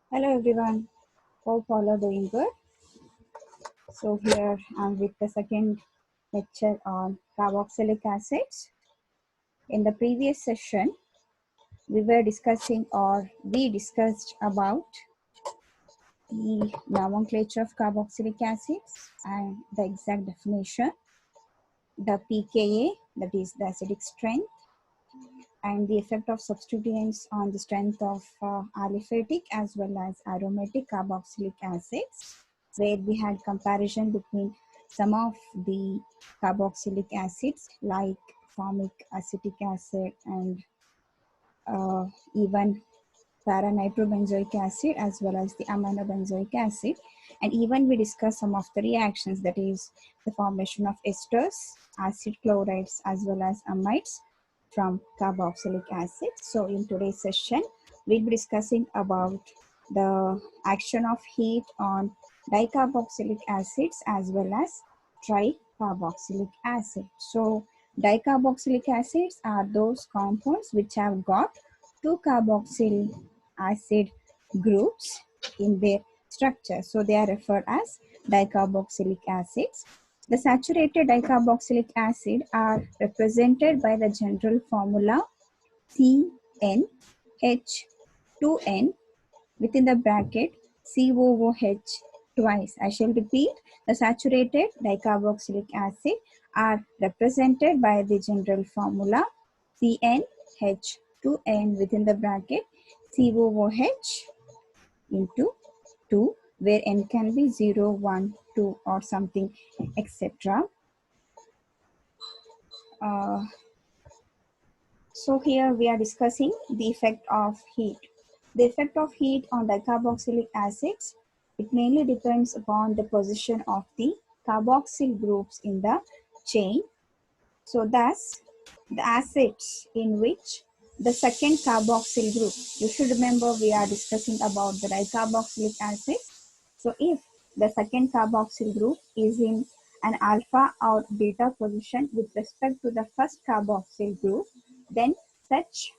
Hello everyone, hope all are doing good. So here I'm with the second lecture on carboxylic acids. In the previous session, we discussed about the nomenclature of carboxylic acids and the exact definition, the pKa, that is the acidic strength, and the effect of substituents on the strength of aliphatic as well as aromatic carboxylic acids, where we had comparison between some of the carboxylic acids like formic acetic acid and uh, even para-nitrobenzoic acid as well as the aminobenzoic acid, and even we discussed some of the reactions, that is the formation of esters, acid chlorides as well as amides from carboxylic acid. So in today's session we'll be discussing about the action of heat on dicarboxylic acids as well as tricarboxylic acid. So dicarboxylic acids are those compounds which have got two carboxyl acid groups in their structure. So they are referred as dicarboxylic acids. The saturated dicarboxylic acid are represented by the general formula CnH2n within the bracket COOH twice. I shall repeat, the saturated dicarboxylic acid are represented by the general formula CnH2n within the bracket COOH into 2, where n can be 0, 1, 2 or something, etc. Uh, so here we are discussing the effect of heat. The effect of heat on dicarboxylic acids, it mainly depends upon the position of the carboxyl groups in the chain. So thus, the acids in which the second carboxyl group, you should remember we are discussing about the dicarboxylic acid. So if the second carboxyl group is in an alpha or beta position with respect to the first carboxyl group, then such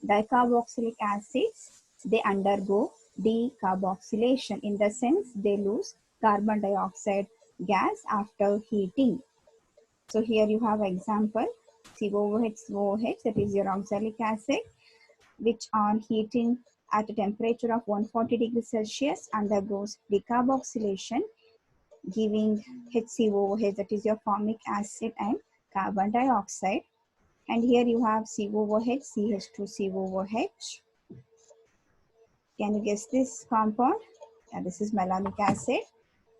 dicarboxylic acids, they undergo decarboxylation. In the sense, they lose carbon dioxide gas after heating. So here you have example COOH, that is your oxalic acid, which on heating at a temperature of 140 degrees Celsius undergoes decarboxylation, giving HCOOH, that is your formic acid and carbon dioxide. And here you have COOH, CH2COOH. Can you guess this compound? This is malonic acid,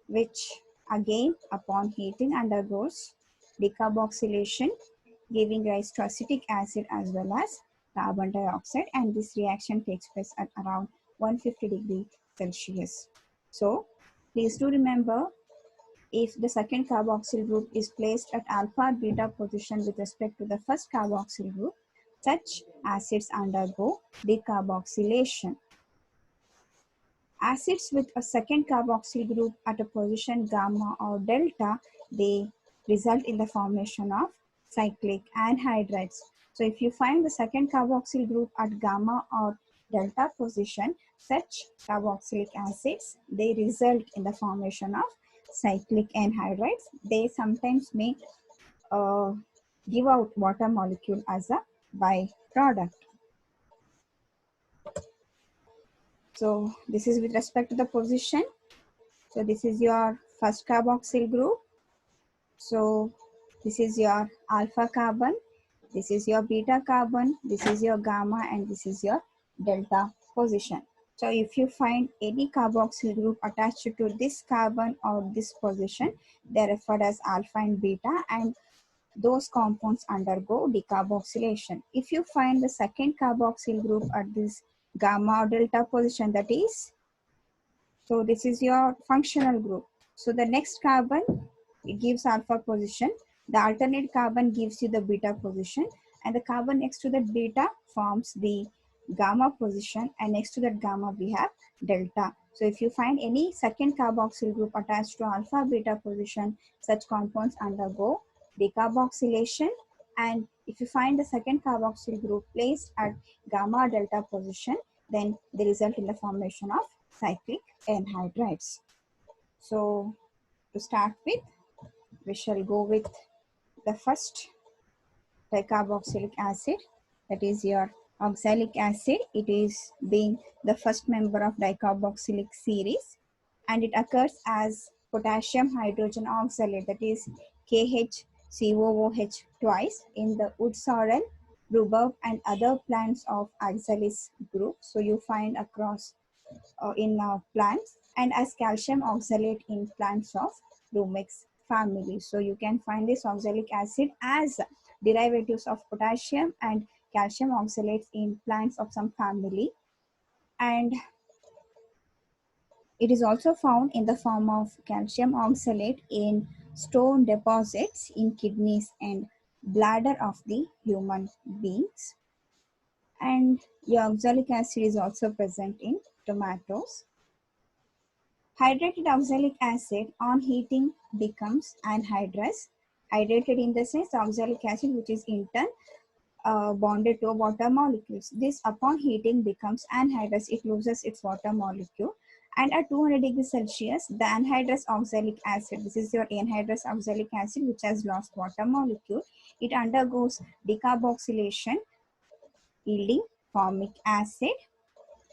which again upon heating undergoes decarboxylation, giving rise to acetic acid as well as carbon dioxide, and this reaction takes place at around 150 degrees Celsius. So please do remember, if the second carboxyl group is placed at alpha or beta position with respect to the first carboxyl group, such acids undergo decarboxylation. Acids with a second carboxyl group at a position gamma or delta, they result in the formation of cyclic anhydrides. So if you find the second carboxyl group at gamma or delta position, such carboxylic acids, they result in the formation of cyclic anhydrides. They sometimes may give out water molecule as a byproduct. So this is with respect to the position. So this is your first carboxyl group. So this is your alpha carbon, this is your beta carbon, this is your gamma, and this is your delta position. So if you find any carboxyl group attached to this carbon or this position, they are referred as alpha and beta, and those compounds undergo decarboxylation. If you find the second carboxyl group at this gamma or delta position, that is, so this is your functional group. So the next carbon, it gives alpha position. The alternate carbon gives you the beta position, and the carbon next to that beta forms the gamma position, and next to that gamma we have delta. So if you find any second carboxyl group attached to alpha beta position, such compounds undergo decarboxylation. And if you find the second carboxyl group placed at gamma delta position, then they result in the formation of cyclic anhydrides. So to start with, we shall go with the first dicarboxylic acid, that is your oxalic acid. It is being the first member of dicarboxylic series, and it occurs as potassium hydrogen oxalate, that is KHCOOH twice in the wood sorrel, rhubarb and other plants of oxalis group. So you find across in plants, and as calcium oxalate in plants of Rumex family. So you can find this oxalic acid as derivatives of potassium and calcium oxalates in plants of some family, and it is also found in the form of calcium oxalate in stone deposits in kidneys and bladder of the human beings. And the oxalic acid is also present in tomatoes. Hydrated oxalic acid on heating becomes anhydrous. Hydrated in the sense oxalic acid which is in turn bonded to water molecules. This upon heating becomes anhydrous. It loses its water molecule. And at 200 degrees Celsius, the anhydrous oxalic acid, this is your anhydrous oxalic acid which has lost water molecule, it undergoes decarboxylation yielding formic acid.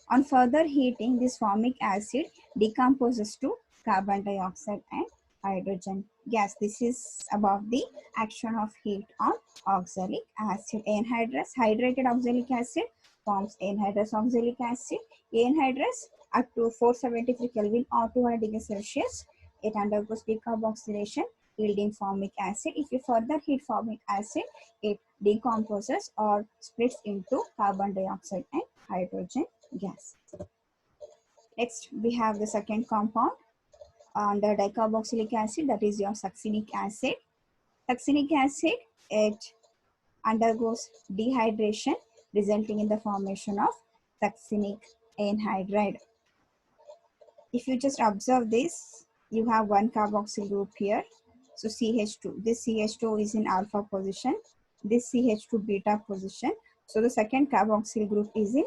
On further heating, this formic acid decomposes to carbon dioxide and hydrogen gas. This is about the action of heat on oxalic acid. Anhydrous hydrated oxalic acid forms anhydrous oxalic acid. Anhydrous up to 473 Kelvin or 200 degrees Celsius. It undergoes decarboxylation yielding formic acid. If you further heat formic acid, it decomposes or splits into carbon dioxide and hydrogen gas. Next, we have the second compound under dicarboxylic acid, that is your succinic acid. Succinic acid, it undergoes dehydration resulting in the formation of succinic anhydride. If you just observe this, you have one carboxyl group here. So CH2, this CH2 is in alpha position, this CH2 beta position. So the second carboxyl group is in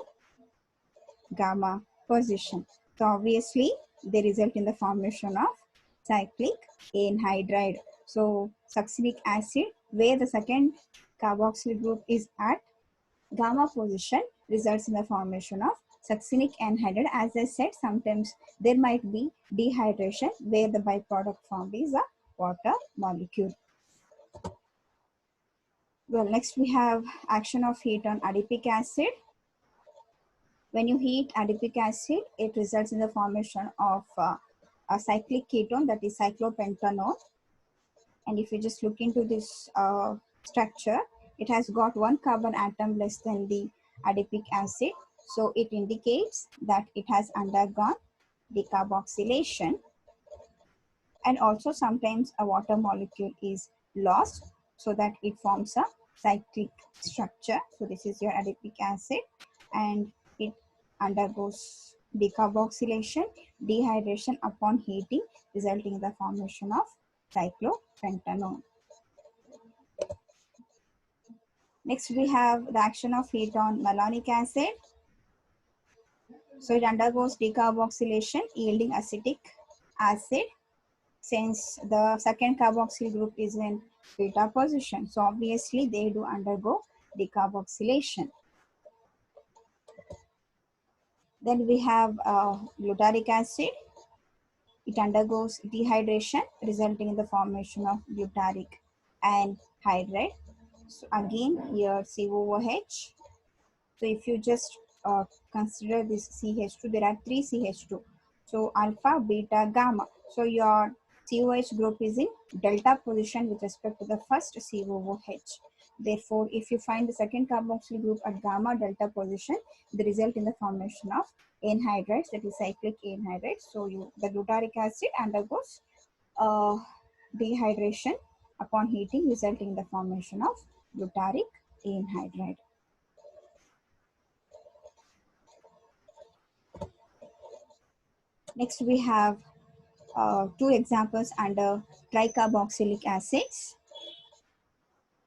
gamma position. So obviously they result in the formation of cyclic anhydride. So succinic acid, where the second carboxyl group is at gamma position, results in the formation of succinic anhydride. As I said, sometimes there might be dehydration where the byproduct formed is a water molecule. Well, next we have action of heat on adipic acid. When you heat adipic acid, it results in the formation of a cyclic ketone, that is cyclopentanone. And if you just look into this structure, it has got one carbon atom less than the adipic acid. So it indicates that it has undergone decarboxylation. And also sometimes a water molecule is lost so that it forms a cyclic structure. So this is your adipic acid, and it undergoes decarboxylation, dehydration upon heating, resulting in the formation of cyclopentanone. Next, we have the action of heat on malonic acid. So it undergoes decarboxylation, yielding acetic acid, since the second carboxyl group is in beta position. So obviously they do undergo decarboxylation. Then we have glutaric acid. It undergoes dehydration resulting in the formation of glutaric anhydride. So again here COOH. So if you just consider this CH2, there are three CH2. So alpha, beta, gamma. So your COH group is in delta position with respect to the first COOH. Therefore, if you find the second carboxyl group at gamma delta position, the result in the formation of anhydrides, that is cyclic anhydrides. So the glutaric acid undergoes dehydration upon heating, resulting in the formation of glutaric anhydride. Next, we have two examples under tricarboxylic acids.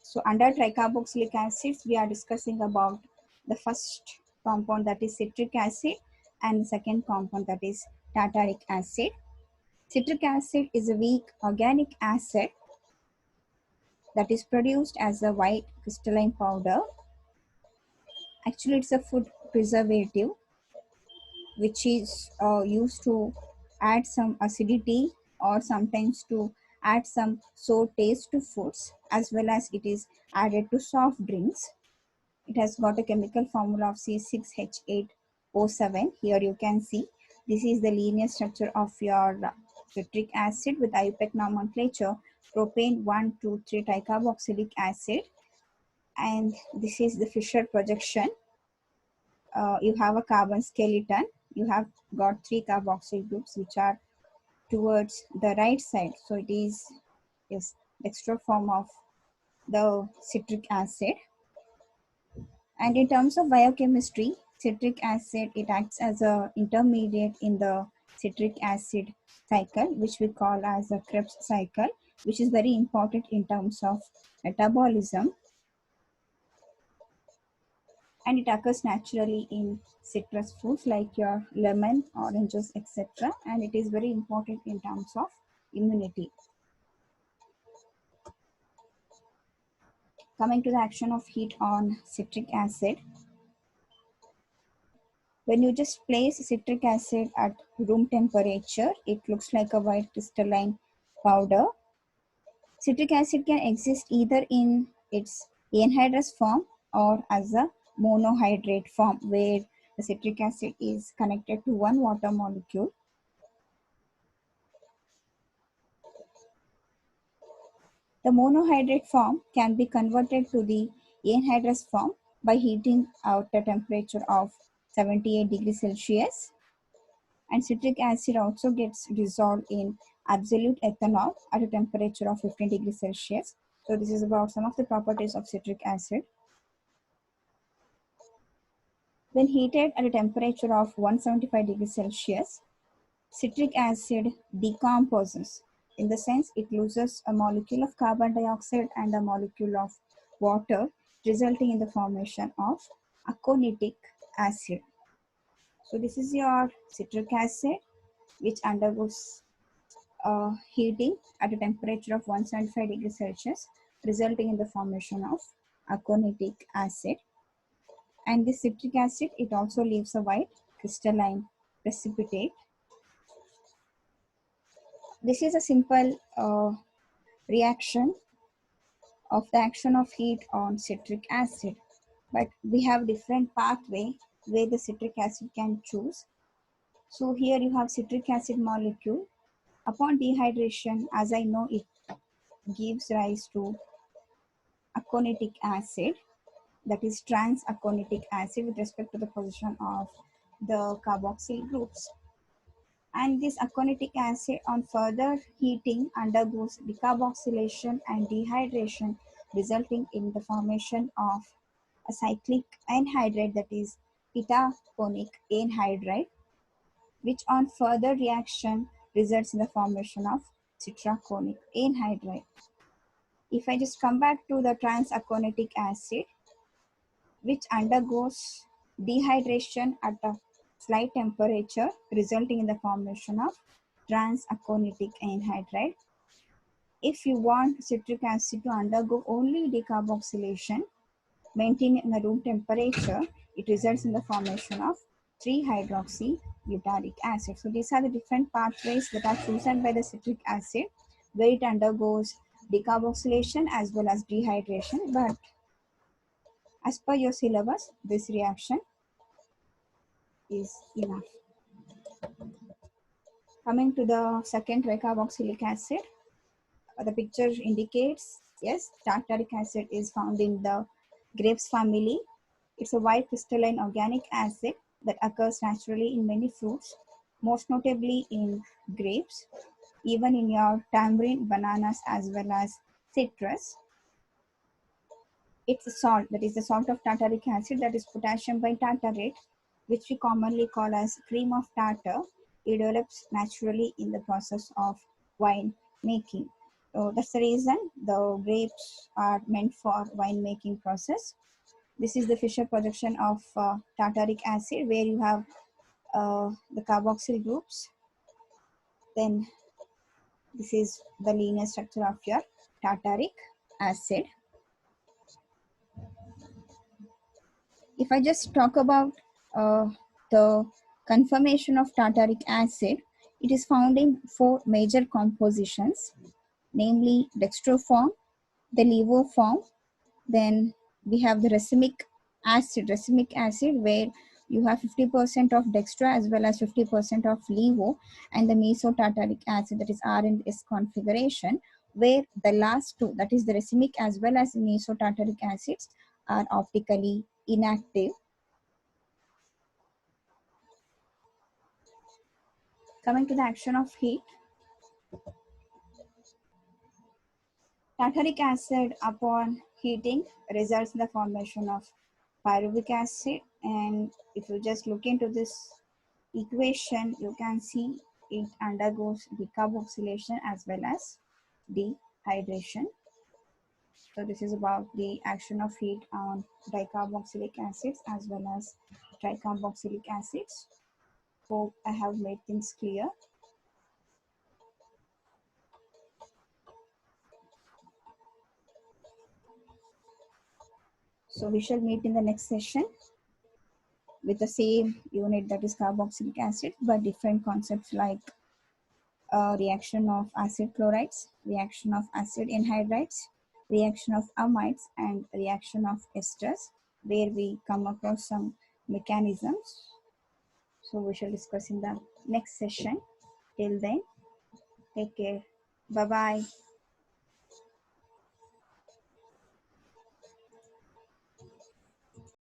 So under tricarboxylic acids, we are discussing about the first compound that is citric acid and the second compound that is tartaric acid. Citric acid is a weak organic acid that is produced as a white crystalline powder. Actually, it's a food preservative which is used to add some acidity or sometimes to add some sour taste to foods, as well as it is added to soft drinks. It has got a chemical formula of C6H8O7. Here you can see this is the linear structure of your citric acid with IUPAC nomenclature, propane 1,2,3 tricarboxylic acid, and this is the Fischer projection. You have a carbon skeleton. You have got three carboxyl groups which are towards the right side. So it is yes, dextro form of the citric acid. And in terms of biochemistry, citric acid, it acts as a intermediate in the citric acid cycle, which we call as a Krebs cycle, which is very important in terms of metabolism. And it occurs naturally in citrus fruits like your lemon, oranges, etc. And it is very important in terms of immunity. Coming to the action of heat on citric acid, when you just place citric acid at room temperature, it looks like a white crystalline powder. Citric acid can exist either in its anhydrous form or as a monohydrate form, where the citric acid is connected to one water molecule. The monohydrate form can be converted to the anhydrous form by heating at a temperature of 78 degrees Celsius. And citric acid also gets dissolved in absolute ethanol at a temperature of 15 degrees Celsius. So this is about some of the properties of citric acid. When heated at a temperature of 175 degrees Celsius, citric acid decomposes. In the sense, it loses a molecule of carbon dioxide and a molecule of water, resulting in the formation of aconitic acid. So this is your citric acid, which undergoes heating at a temperature of 175 degrees Celsius, resulting in the formation of aconitic acid. And this citric acid, it also leaves a white crystalline precipitate. This is a simple reaction of the action of heat on citric acid, but we have different pathway where the citric acid can choose. So here you have citric acid molecule. Upon dehydration, as I know, it gives rise to aconitic acid, that is trans-aconitic acid with respect to the position of the carboxyl groups. And this aconitic acid on further heating undergoes decarboxylation and dehydration, resulting in the formation of a cyclic anhydride, that is itaconic anhydride, which on further reaction results in the formation of citraconic anhydride. If I just come back to the trans-aconitic acid, which undergoes dehydration at a slight temperature, resulting in the formation of trans-aconitic anhydride. If you want citric acid to undergo only decarboxylation, maintaining a room temperature, it results in the formation of 3-hydroxyglutaric acid. So these are the different pathways that are chosen by the citric acid, where it undergoes decarboxylation as well as dehydration. But as per your syllabus, this reaction is enough. Coming to the second tricarboxylic acid, the picture indicates, yes, tartaric acid is found in the grapes family. It's a white crystalline organic acid that occurs naturally in many fruits, most notably in grapes, even in your tamarind, bananas, as well as citrus. It's a salt, that is the salt of tartaric acid, that is potassium bitartarate, which we commonly call as cream of tartar. It develops naturally in the process of wine making. So that's the reason the grapes are meant for wine making process. This is the Fischer projection of tartaric acid, where you have the carboxyl groups. Then this is the linear structure of your tartaric acid. If I just talk about the conformation of tartaric acid, it is found in four major compositions, namely dextroform, the levoform, then we have the racemic acid, where you have 50% of dextro as well as 50% of levo, and the mesotartaric acid, that is R and S configuration, where the last two, that is the racemic as well as mesotartaric acids, are optically inactive. Coming to the action of heat, tartaric acid upon heating results in the formation of pyruvic acid, and if you just look into this equation, you can see it undergoes decarboxylation as well as dehydration. So this is about the action of heat on dicarboxylic acids as well as tricarboxylic acids. Hope I have made things clear. So we shall meet in the next session with the same unit, that is carboxylic acid, but different concepts like reaction of acid chlorides, reaction of acid anhydrides, reaction of amides, and reaction of esters, where we come across some mechanisms. So we shall discuss in the next session. Till then, take care. Bye bye.